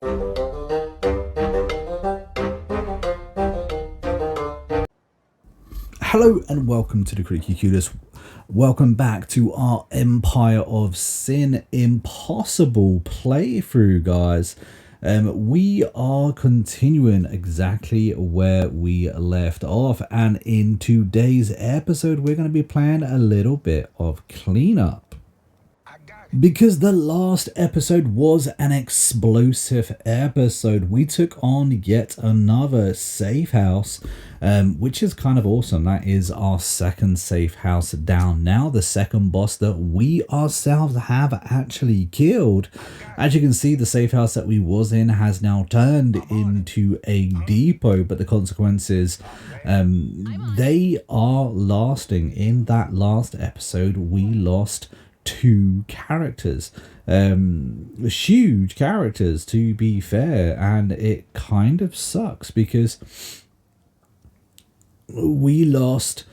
Hello and welcome to the Creaky Culis. Welcome back to our Empire of Sin Impossible playthrough, guys. We are continuing exactly where we left off, and in today's episode we're going to be playing a little bit of cleanup. Because the last episode was an explosive episode. We took on yet another safe house, which is kind of awesome. That is our second safe house down now. The second boss that we ourselves have actually killed. As you can see, the safe house that we was in has now turned into a depot, but the consequences, they are lasting. In that last episode, we lost 2 characters, huge characters to be fair, and it kind of sucks because we lost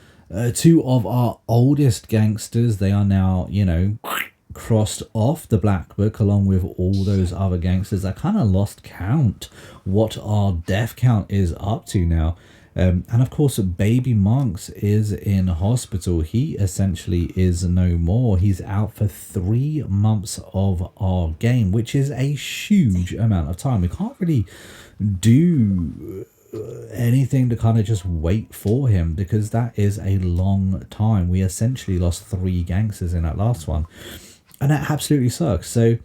2 of our oldest gangsters. They are now, you know, crossed off the black book along with all those other gangsters. I kind of lost count what our death count is up to now. And of course, Baby Monks is in hospital. He essentially is no more. He's out for 3 months of our game, which is a huge amount of time. We can't really do anything to kind of just wait for him because that is a long time. We essentially lost 3 gangsters in that last one, and that absolutely sucks. So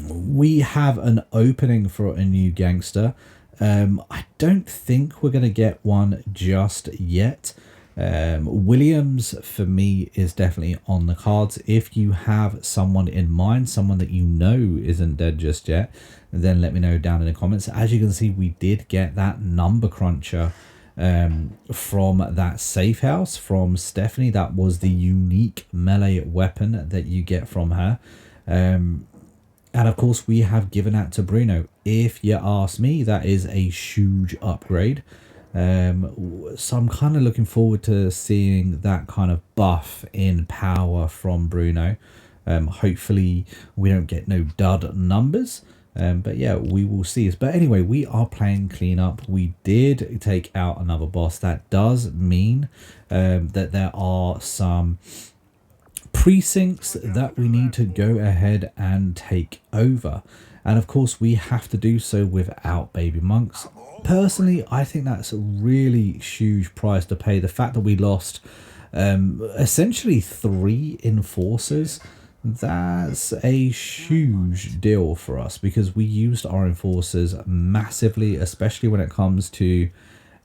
we have an opening for a new gangster. I don't think we're going to get one just yet. Williams, for me, is definitely on the cards. If you have someone in mind, someone that you know isn't dead just yet, then let me know down in the comments. As you can see, we did get that number cruncher from that safe house from Stephanie. That was the unique melee weapon that you get from her. And of course, we have given that to Bruno. If you ask me, that is a huge upgrade. So I'm kind of looking forward to seeing that kind of buff in power from Bruno. Hopefully, we don't get no dud numbers. But yeah, we will see. But anyway, we are playing cleanup. We did take out another boss. That does mean that there are some precincts that we need to go ahead and take over, and of course we have to do so without Baby Monks. Personally, I think that's a really huge price to pay. The fact that we lost essentially 3 enforcers, that's a huge deal for us because we used our enforcers massively, especially when it comes to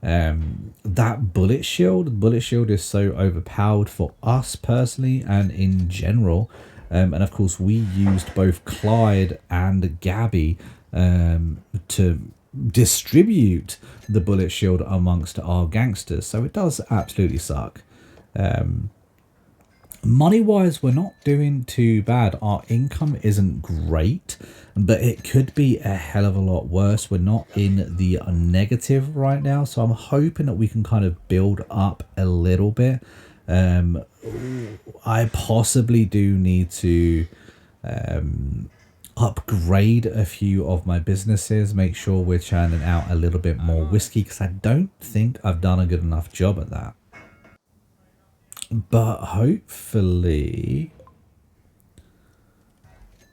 that bullet shield. Bullet shield is so overpowered for us personally and in general, and of course we used both Clyde and Gabby to distribute the bullet shield amongst our gangsters, so it does absolutely suck. Money wise, we're not doing too bad. Our income isn't great, but it could be a hell of a lot worse. We're not in the negative right now, so I'm hoping that we can kind of build up a little bit. I possibly do need to upgrade a few of my businesses, make sure we're churning out a little bit more whiskey, because I don't think I've done a good enough job at that. But hopefully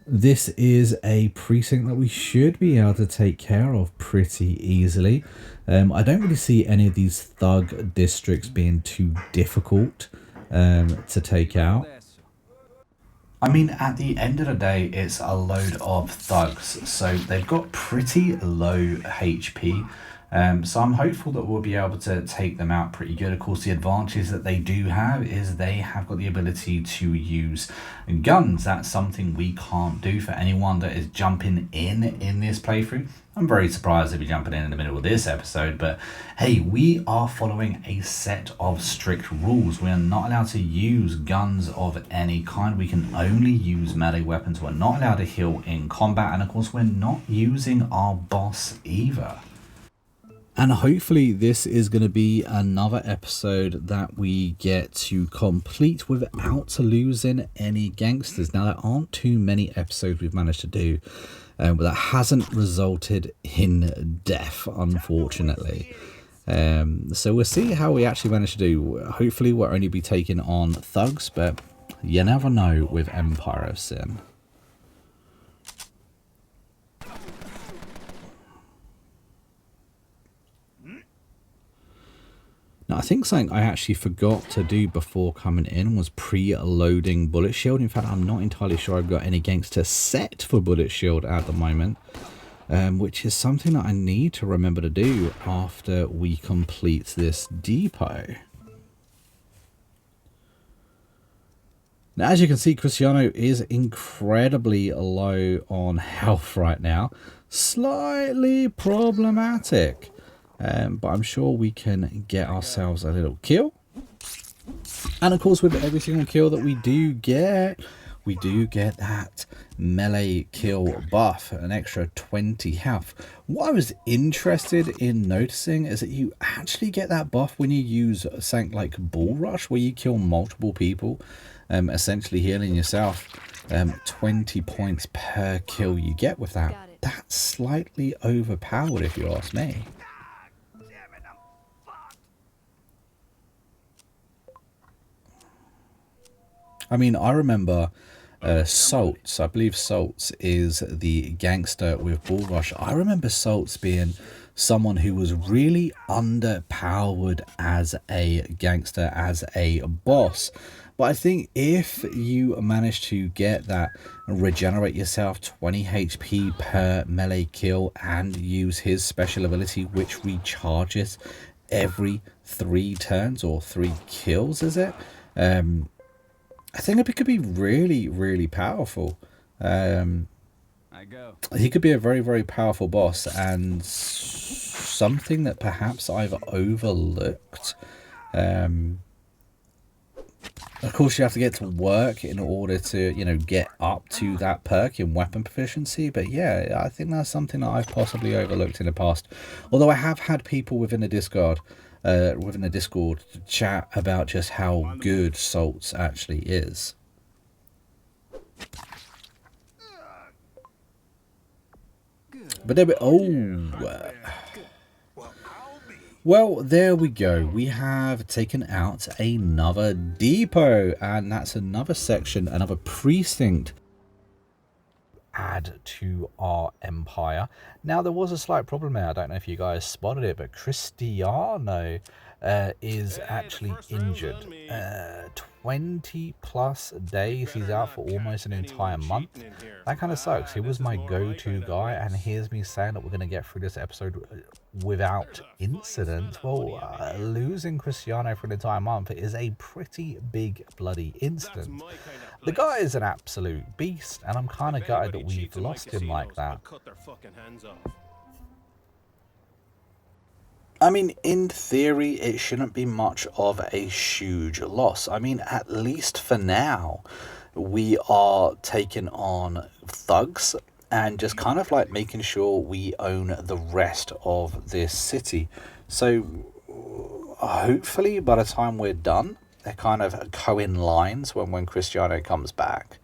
this is a precinct that we should be able to take care of pretty easily. I don't really see any of these thug districts being too difficult to take out. I mean, at the end of the day, it's a load of thugs, so they've got pretty low HP. So I'm hopeful that we'll be able to take them out pretty good. Of course, the advantage that they do have is they have got the ability to use guns. That's something we can't do. For anyone that is jumping in this playthrough, I'm very surprised to be jumping in the middle of this episode, but hey, we are following a set of strict rules. We are not allowed to use guns of any kind. We can only use melee weapons. We're not allowed to heal in combat, and of course we're not using our boss either. And hopefully this is going to be another episode that we get to complete without losing any gangsters. Now, there aren't too many episodes we've managed to do but that hasn't resulted in death, unfortunately. So we'll see how we actually manage to do. Hopefully we'll only be taking on thugs, but you never know with Empire of Sin. Now, I think something I actually forgot to do before coming in was pre-loading Bullet Shield. In fact, I'm not entirely sure I've got any gangster set for Bullet Shield at the moment, which is something that I need to remember to do after we complete this depot. Now, as you can see, Cristiano is incredibly low on health right now. Slightly problematic. But I'm sure we can get ourselves a little kill. And of course, with every single kill that we do get that melee kill buff, an extra 20 health. What I was interested in noticing is that you actually get that buff when you use something like Bull Rush, where you kill multiple people, essentially healing yourself. 20 points per kill you get with that. That's slightly overpowered if you ask me. I mean, I remember Saltz. I believe Saltz is the gangster with Bull Rush. I remember Saltz being someone who was really underpowered as a gangster, as a boss. But I think if you manage to get that, regenerate yourself 20 HP per melee kill and use his special ability, which recharges every 3 turns or 3 kills, is it? I think it could be really, really powerful. He could be a very, very powerful boss, and something that perhaps I've overlooked. Of course, you have to get to work in order to, you know, get up to that perk in weapon proficiency. But yeah, I think that's something that I've possibly overlooked in the past. Although I have had people within the Discord to chat about just how good Saltz actually is. But there well, there we go. We have taken out another depot, and that's another section, another precinct add to our empire. Now, there was a slight problem there. I don't know if you guys spotted it, but Cristiano is actually injured. 20 plus days. He's out for almost an entire month. That kind of sucks. He was my go-to guy, and here's me saying that we're going to get through this episode without incident. Well, losing Cristiano for an entire month is a pretty big bloody incident. The guy is an absolute beast, and I'm kind of gutted that we've lost him like that. I mean, in theory, it shouldn't be much of a huge loss. I mean, at least for now, we are taking on thugs and just kind of like making sure we own the rest of this city. So hopefully by the time we're done, they're kind of co-in lines when Cristiano comes back.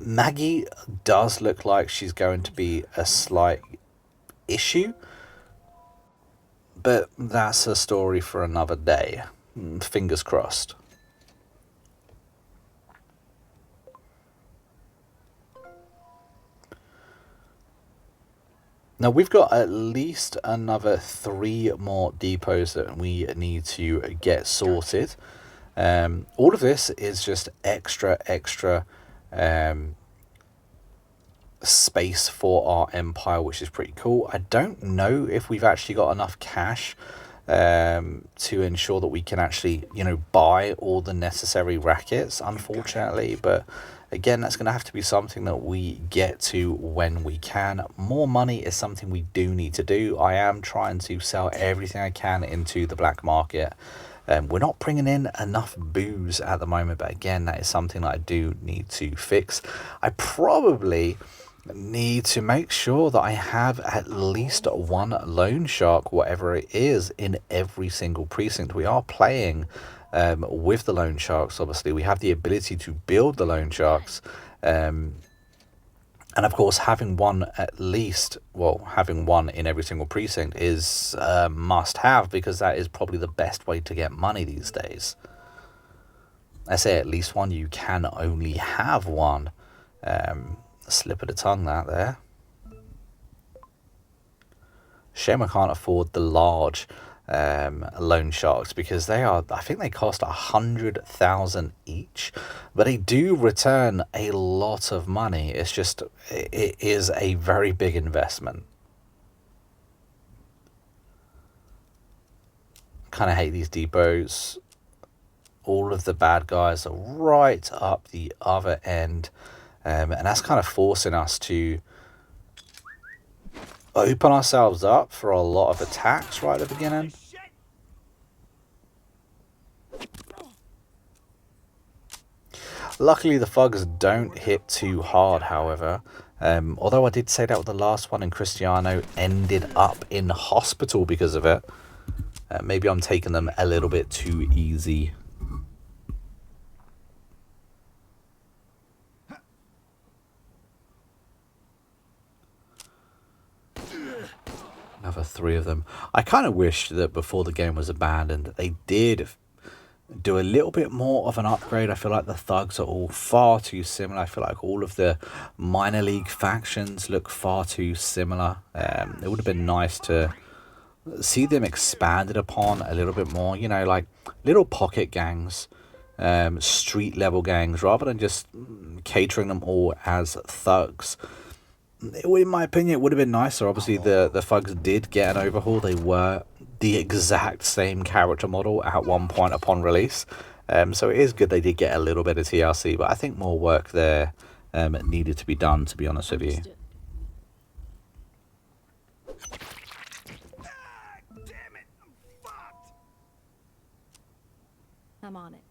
Maggie does look like she's going to be a slight issue, but that's a story for another day. Fingers crossed. Now, we've got at least another 3 more depots that we need to get sorted. All of this is just extra space for our empire, which is pretty cool. I don't know if we've actually got enough cash to ensure that we can actually, you know, buy all the necessary rackets, unfortunately. But again, that's going to have to be something that we get to when we can. More money is something we do need to do. I am trying to sell everything I can into the black market. We're not bringing in enough booze at the moment, but again, that is something that I do need to fix. I probably need to make sure that I have at least 1 loan shark, whatever it is, in every single precinct. We are playing with the loan sharks. Obviously, we have the ability to build the loan sharks, and And of course, having one at least, well, having one in every single precinct is a must have, because that is probably the best way to get money these days. I say at least one, you can only have one. Slip of the tongue that there. Shame I can't afford the large loan sharks, because they are, I think they cost 100,000 each, but they do return a lot of money. It's just, it is a very big investment. Kind of hate these depots. All of the bad guys are right up the other end, and that's kind of forcing us to open ourselves up for a lot of attacks right at the beginning. Luckily, the thugs don't hit too hard, however. Although I did say that with the last one, and Cristiano ended up in hospital because of it. Maybe I'm taking them a little bit too easy. Another 3 of them. I kind of wish that before the game was abandoned, that they did do a little bit more of an upgrade. I feel like the thugs are all far too similar. I feel like all of the minor league factions look far too similar. It would have been nice to see them expanded upon a little bit more, you know, like little pocket gangs, street level gangs, rather than just catering them all as thugs. In my opinion, it would have been nicer. Obviously, the thugs did get an overhaul. They were the exact same character model at one point upon release. So it is good they did get a little bit of TLC, but I think more work there needed to be done, to be honest with you. I'm on it.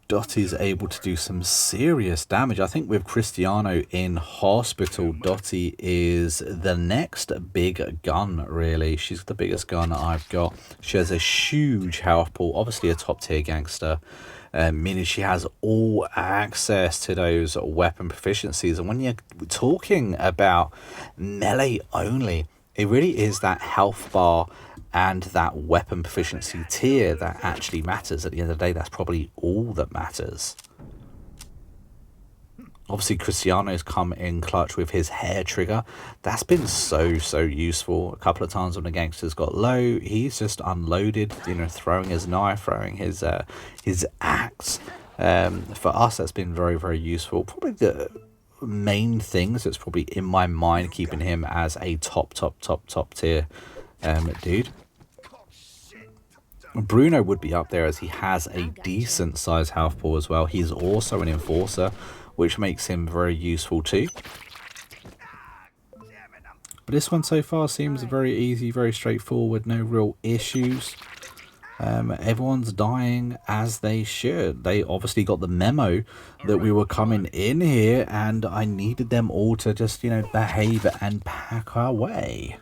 Dottie's able to do some serious damage. I think with Cristiano in hospital, Dottie is the next big gun, really. She's the biggest gun I've got. She has a huge health pool, obviously a top tier gangster, meaning she has all access to those weapon proficiencies. And when you're talking about melee only, it really is that health bar and that weapon proficiency tier that actually matters. At the end of the day, that's probably all that matters. Obviously, Cristiano's come in clutch with his hair trigger. That's been so useful. A couple of times when the gangsters got low, he's just unloaded, you know, throwing his knife, throwing his axe. For us, that's been very useful. Probably the main things that's probably in my mind keeping him as a top tier dude. Bruno would be up there as he has a decent size health pool as well. He's also an enforcer, which makes him very useful too. But this one so far seems very easy, very straightforward, no real issues. Everyone's dying as they should. They obviously got the memo that we were coming in here, and I needed them all to just, you know, behave and pack our way.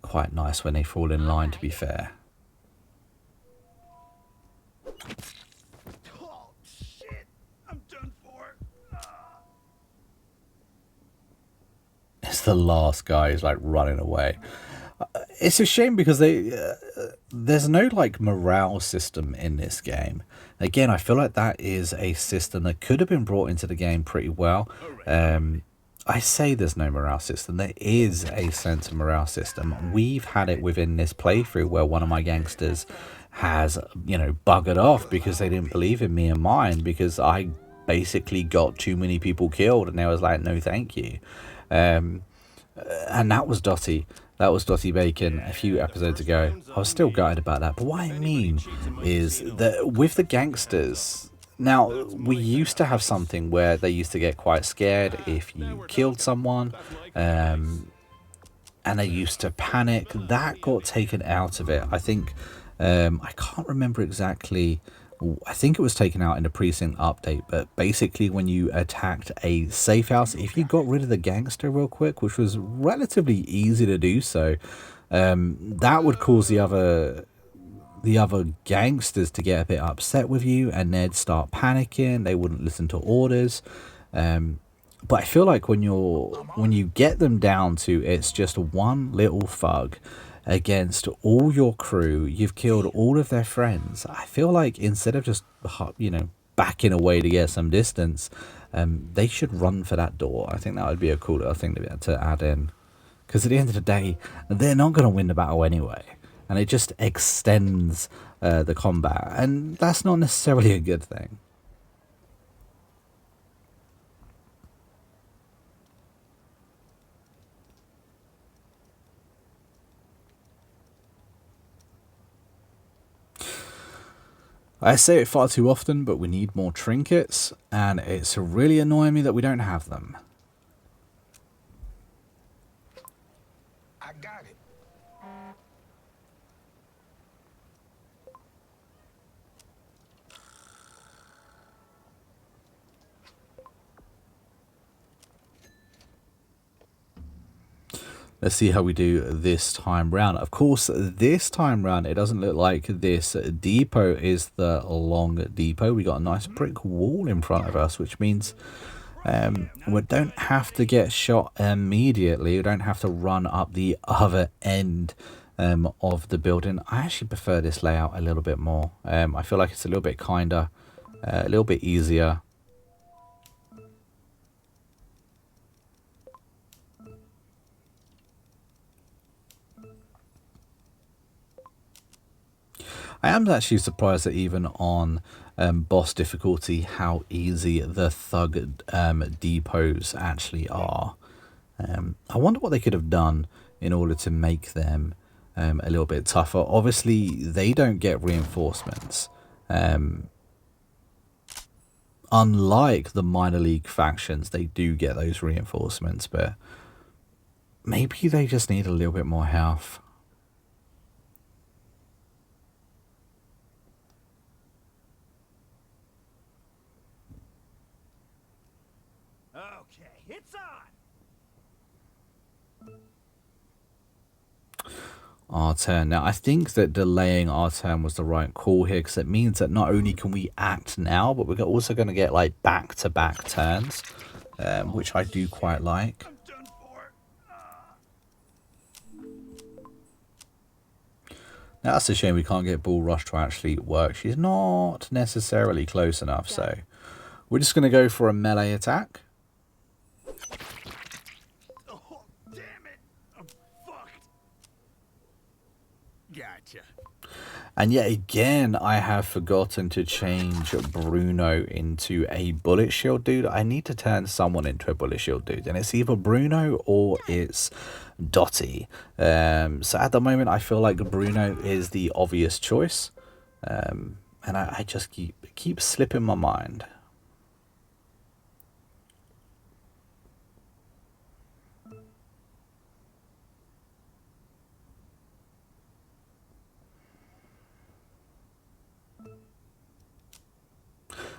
Quite nice when they fall in line, to be fair. Oh, shit. I'm done for. It's the last guy who's like running away. It's a shame because there's no like morale system in this game. Again, I feel like that is a system that could have been brought into the game pretty well. I say there's no morale system. There is a sense of morale system. We've had it within this playthrough where one of my gangsters has, you know, buggered off because they didn't believe in me and mine, because I basically got too many people killed, and they was like, no thank you. And that was Dottie. That was Dottie Bacon a few episodes ago. I was still gutted about that. But what I mean is that with the gangsters, now, we used to have something where they used to get quite scared if you killed someone, and they used to panic. That got taken out of it. I think, I can't remember exactly, I think it was taken out in the precinct update, but basically when you attacked a safe house, if you got rid of the gangster real quick, which was relatively easy to do so, that would cause the the other gangsters to get a bit upset with you, and they'd start panicking. They wouldn't listen to orders. But I feel like when you get them down to it's just one little thug against all your crew, you've killed all of their friends. I feel like instead of just backing away to get some distance, they should run for that door. I think that would be a cool little thing to add in, because at the end of the day, they're not going to win the battle anyway, and it just extends the combat, and that's not necessarily a good thing. I say it far too often, but we need more trinkets, and it's really annoying me that we don't have them. I got it. Let's see how we do this time round. Of course, this time round, it doesn't look like this depot is the long depot. We got a nice brick wall in front of us, which means we don't have to get shot immediately. We don't have to run up the other end of the building. I actually prefer this layout a little bit more. I feel like it's a little bit kinder, a little bit easier. I am actually surprised that even on boss difficulty, how easy the thug depots actually are. I wonder what they could have done in order to make them a little bit tougher. Obviously, they don't get reinforcements. Unlike the minor league factions, they do get those reinforcements, but maybe they just need a little bit more health. Okay, it's on. Our turn. Now, I think that delaying our turn was the right call here, because it means that not only can we act now, but we're also going to get like back-to-back turns, which I do quite like. I'm done for. Now, that's a shame we can't get Bull Rush to actually work. She's not necessarily close enough, so we're just going to go for a melee attack. Oh, damn it. I'm fucked. Gotcha. And yet again, I have forgotten to change Bruno into a bullet shield dude. I need to turn someone into a bullet shield dude, and it's either Bruno or it's Dottie. So at the moment, I feel like Bruno is the obvious choice, and I just keep slipping my mind.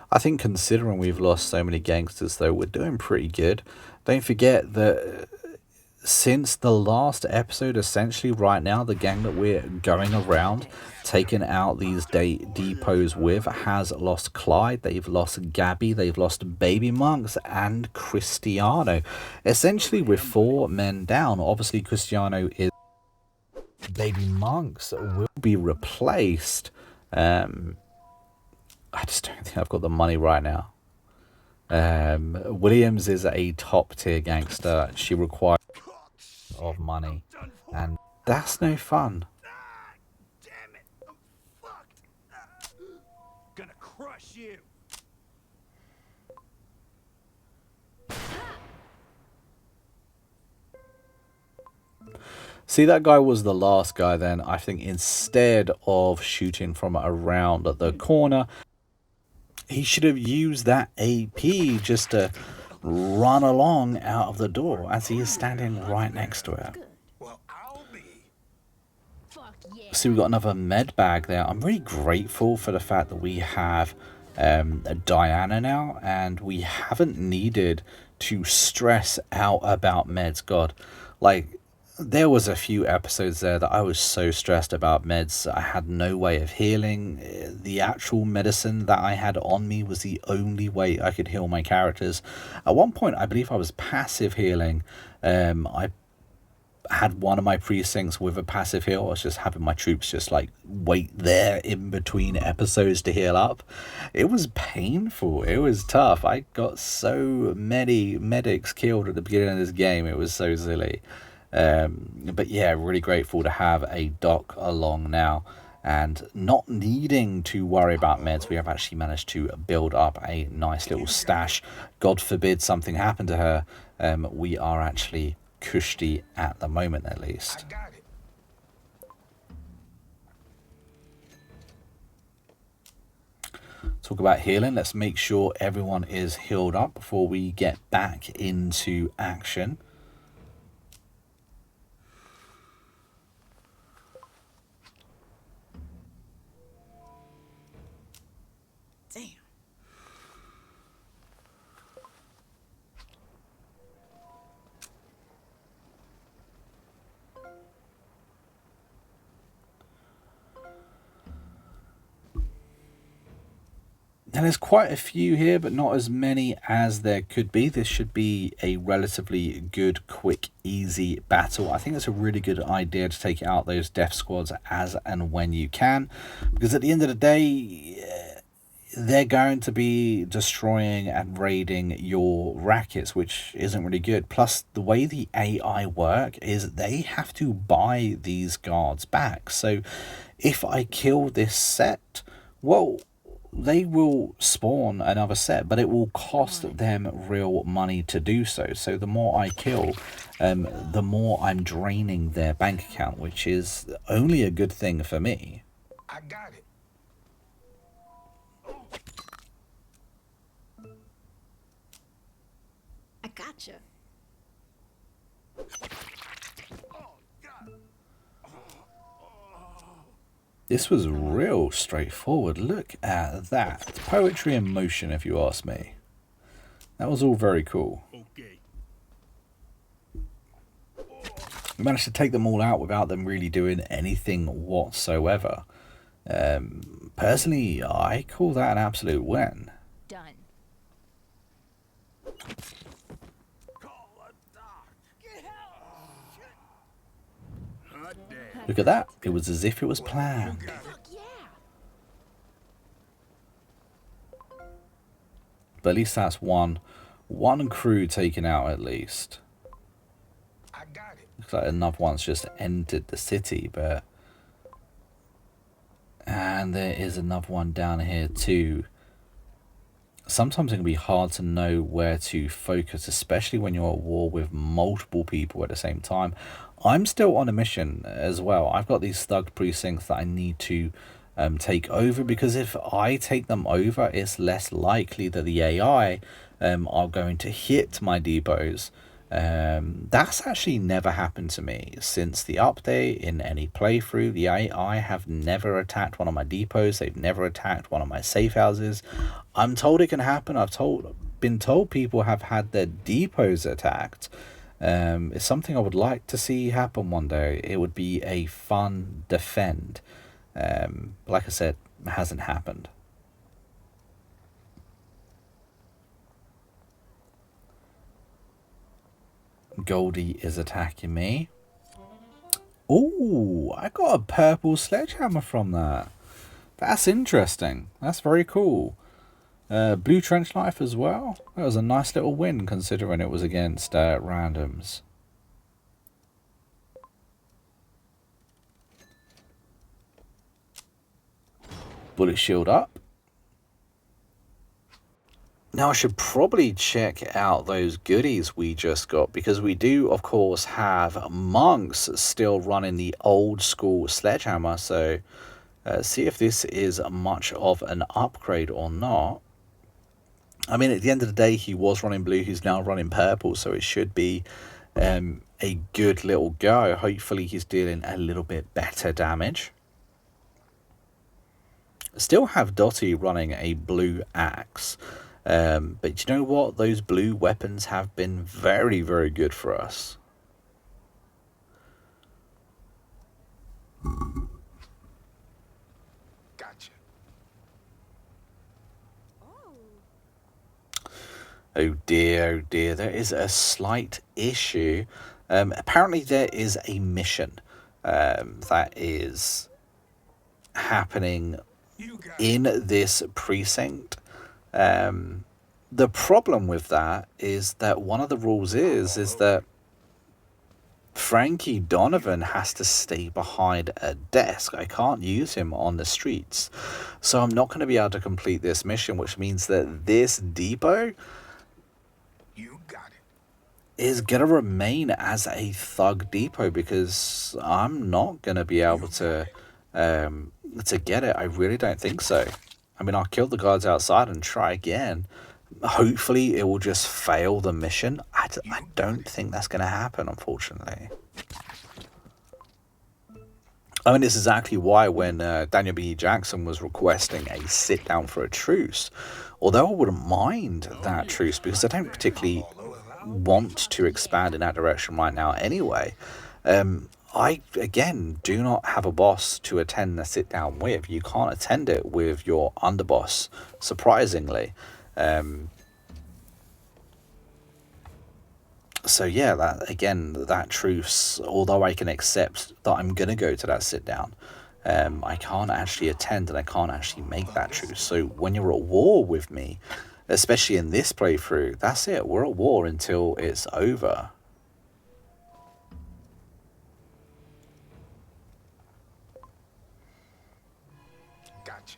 I think considering we've lost so many gangsters, though, we're doing pretty good. Don't forget that since the last episode, essentially right now, the gang that we're going around taking out these depots with has lost Clyde, they've lost Gabby, they've lost Baby Monks, and Cristiano. Essentially, with 4 men down. Obviously, Cristiano is... Baby Monks will be replaced. I just don't think I've got the money right now. Williams is a top tier gangster. She requires of money, and that's no fun. Damn it. I'm fucked. Gonna crush you. See, that guy was the last guy then. I think instead of shooting from around the corner, he should have used that AP just to run along out of the door as he is standing right next to her. Well, I'll be. See, we've got another med bag there. I'm really grateful for the fact that we have Diana now, and we haven't needed to stress out about meds. God, like, there was a few episodes there that I was so stressed about meds. I had no way of healing. The actual medicine that I had on me was the only way I could heal my characters. At one point, I believe I was passive healing. I had one of my precincts with a passive heal. I was just having my troops just like wait there in between episodes to heal up. It was painful. It was tough. I got so many medics killed at the beginning of this game. It was so silly. But yeah, really grateful to have a doc along now and not needing to worry about meds. We have actually managed to build up a nice little stash. God forbid something happened to her. We are actually cushy at the moment, at least. I got it. Talk about healing. Let's make sure everyone is healed up before we get back into action. Damn. And there's quite a few here, but not as many as there could be. This should be a relatively good, quick, easy battle. I think it's a really good idea to take out those death squads as and when you can, because at the end of the day, they're going to be destroying and raiding your rackets, which isn't really good. Plus, the way the AI work is they have to buy these guards back. So if I kill this set, well, they will spawn another set, but it will cost them real money to do so. So the more I kill, the more I'm draining their bank account, which is only a good thing for me. I got it. I gotcha. Oh, God. This was real straightforward. Look at that. Poetry in motion, if you ask me. That was all very cool. Okay. We managed to take them all out without them really doing anything whatsoever. Personally, I call that an absolute win. Done. Call a doc. Get help. Shit. Hot damn. Look at that. It was as if it was planned. Fuck yeah. But at least that's one crew taken out at least. I got it. Looks like another one's just entered the city, but... And there is another one down here too. Sometimes it can be hard to know where to focus, especially when you're at war with multiple people at the same time. I'm still on a mission as well. I've got these thug precincts that I need to take over, because if I take them over, it's less likely that the AI are going to hit my depots. That's actually never happened to me since the update. In any playthrough, the AI have never attacked one of my depots. They've never attacked one of my safe houses. I'm told it can happen. Been told people have had their depots attacked. It's something I would like to see happen one day. It would be a fun defend. Like I said, it hasn't happened. Goldie is attacking me. Oh, I got a purple sledgehammer from that. That's interesting. That's very cool. Blue trench knife as well. That was a nice little win considering it was against randoms. Bullet shield up. Now I should probably check out those goodies we just got, because we do of course have monks still running the old school sledgehammer. So see if this is much of an upgrade or not. I mean, at the end of the day, he was running blue, he's now running purple, so it should be a good little go. Hopefully he's dealing a little bit better damage. Still have Dottie running a blue axe. But you know what? Those blue weapons have been very, very good for us. Gotcha. Oh dear, there is a slight issue. Apparently there is a mission that is happening You got it. in this precinct. The problem with that is that one of the rules is that Frankie Donovan has to stay behind a desk. I can't use him on the streets. So I'm not going to be able to complete this mission, which means that this depot You got it. is going to remain as a thug depot because I'm not going to be able to get it. I really don't think so. I mean, I'll kill the guards outside and try again. Hopefully it will just fail the mission. I don't think that's going to happen, unfortunately. I mean, this is exactly why when Daniel B. Jackson was requesting a sit down for a truce, although I wouldn't mind that truce because I don't particularly want to expand in that direction right now anyway. I, again, do not have a boss to attend the sit down with. You can't attend it with your underboss, surprisingly. So yeah, that truce, although I can accept that I'm going to go to that sit down, I can't actually attend and I can't actually make that truce. So when you're at war with me, especially in this playthrough, that's it. We're at war until it's over. Gotcha.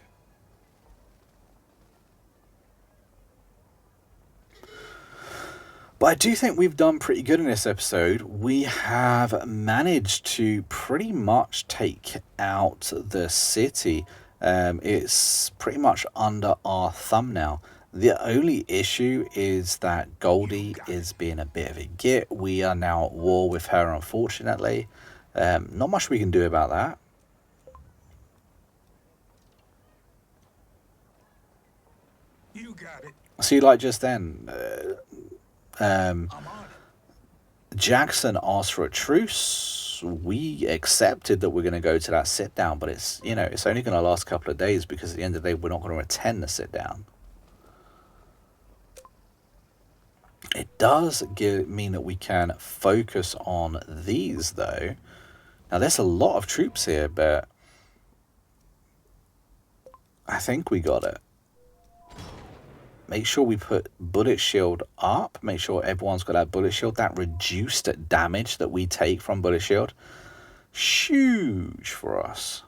But I do think we've done pretty good in this episode. We have managed to pretty much take out the city. It's pretty much under our thumb now. The only issue is that Goldie is being a bit of a git. We are now at war with her, unfortunately. Not much we can do about that. You got it. See, like just then, I'm on it. Jackson asked for a truce. We accepted that we're going to go to that sit down, but it's only going to last a couple of days because at the end of the day, we're not going to attend the sit down. It does mean that we can focus on these, though. Now, there's a lot of troops here, but I think we got it. Make sure we put bullet shield up. Make sure everyone's got that bullet shield. That reduced damage that we take from bullet shield. Huge for us.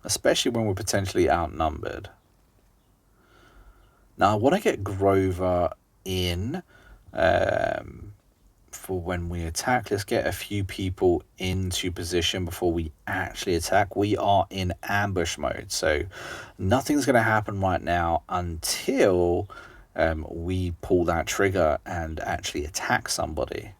Especially when we're potentially outnumbered. Now, I want to get Grover in for when we attack. Let's get a few people into position before we actually attack. We are in ambush mode, so nothing's going to happen right now until we pull that trigger and actually attack somebody.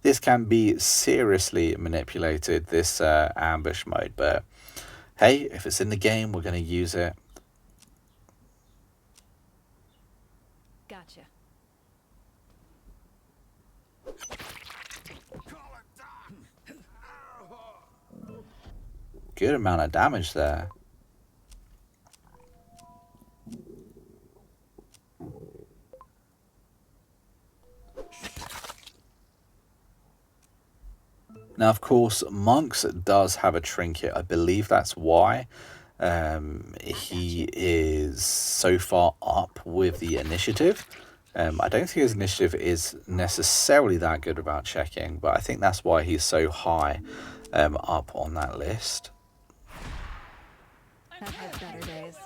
This can be seriously manipulated, this ambush mode, but hey, if it's in the game, we're going to use it. Gotcha. Good amount of damage there. Now, of course, Monks does have a trinket. I believe that's why he is so far up with the initiative. I don't think his initiative is necessarily that good about checking, but I think that's why he's so high up on that list. I've had better days.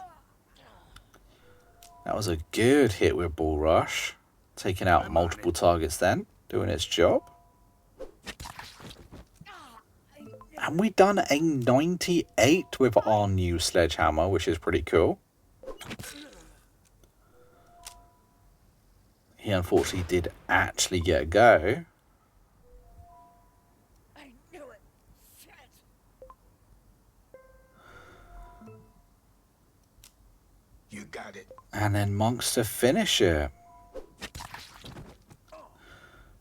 That was a good hit with Bull Rush. Taking out multiple targets then, doing its job. And we done a 98 with our new sledgehammer, which is pretty cool. He unfortunately did actually get a go. I knew it. Shit. You got it. And then monks to finish it.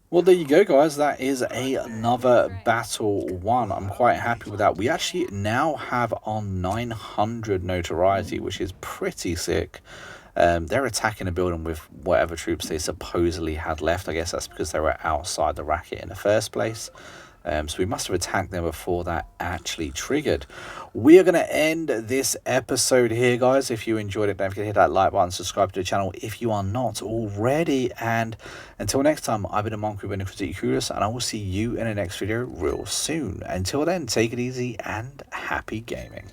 Well, there you go, guys. That is another battle won. I'm quite happy with that. We actually now have on 900 notoriety, which is pretty sick. They're attacking a building with whatever troops they supposedly had left. I guess that's because they were outside the racket in the first place. So we must have attacked them before that actually triggered. We are going to end this episode here, guys. If you enjoyed it, don't forget to hit that like button, subscribe to the channel if you are not already. And until next time, I've been a monk, we've been a Critique Curious, and I will see you in the next video real soon. Until then, take it easy and happy gaming.